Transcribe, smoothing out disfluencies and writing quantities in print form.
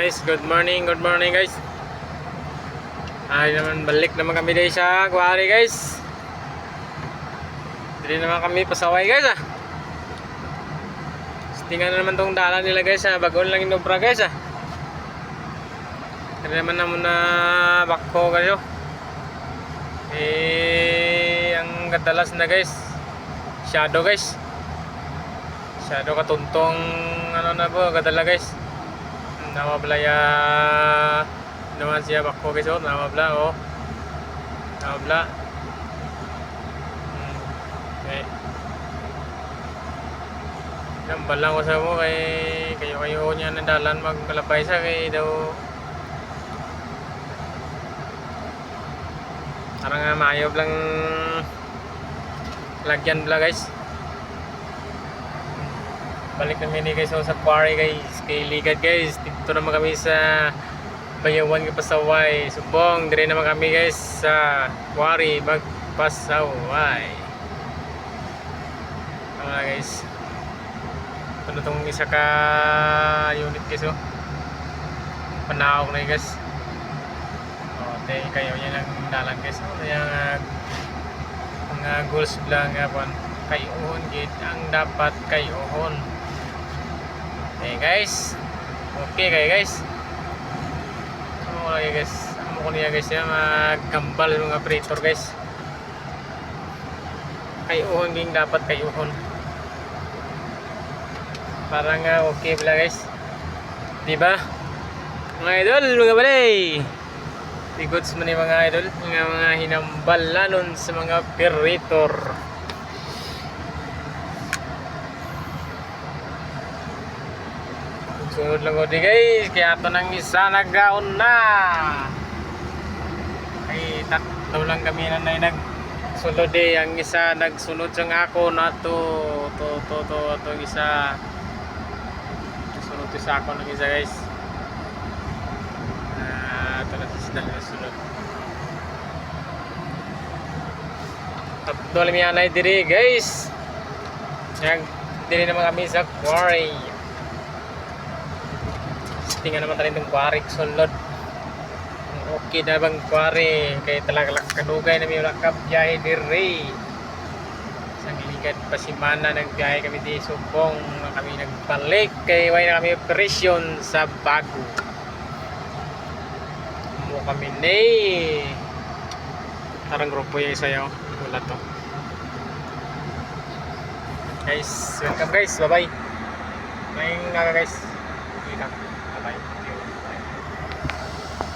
guys, good morning guys. Ay naman, balik naman kami guys sa Guari guys. Dili naman kami pasaway guys ah. Tingnan na naman tong dala nila guys ah, bagoon lang inobra guys ah. Kaya naman na bakho kayo. Ang kadalas na guys, shadow guys. Shadow katuntong ano na po, kadala guys. Nawablaya naman siya bakho guys oh, nawabla oh. Nawabla. Okay. Nambal lang ko sa mo kay kayo niya nadalan magkalapay sa kay daw. Parang nga mayob lang lagyan bla guys. Balik namin ni guys sa quarry guys, kay Ligad guys. Dito naman kami sa Bayawan ng Pasaway, Subong. Dire naman kami guys sa quarry magpasaway. Wala guys. Ano tong isa ka unit guys oh. Panaog na guys. Tay kayo yan ang dalan guys. Yang mga goals lang nga kayuhon gid ang dapat kayuhon. Okay guys. Okay kayo guys. Okay guys. Amo ko niya guys ya magkambal mga operator guys. Kayuhon ging dapat kayuhon. Parang okay pala guys. Diba? Mga idol, mga balay. Goods man yung mga idol, mga hinambalanon sa mga operator. Sunod lang ko di guys, kaya ito nang isa naggaon na. Ay tatlo lang kami na nagsunod eh. Ang isa nagsunod sa ako na to isa. Sunod to sa ako ng isa guys. Ito na sa sunod. Tatlo lang yan ay diri guys. Diri naman kami sa quarry. Tingnan naman tayo itong quarry sunod. Okay na bang quarry? Kaya talaga kadugay na may lakap biyahe diri. Sa Ligad Pasimana nagbiyahe kami di Subong. Kami nagbalik kay way na kami operasyon sa Bago. Mo kami ni tarang grupo yung isa yun. Wala to guys, welcome guys, bye bye. Ngayon nga guys.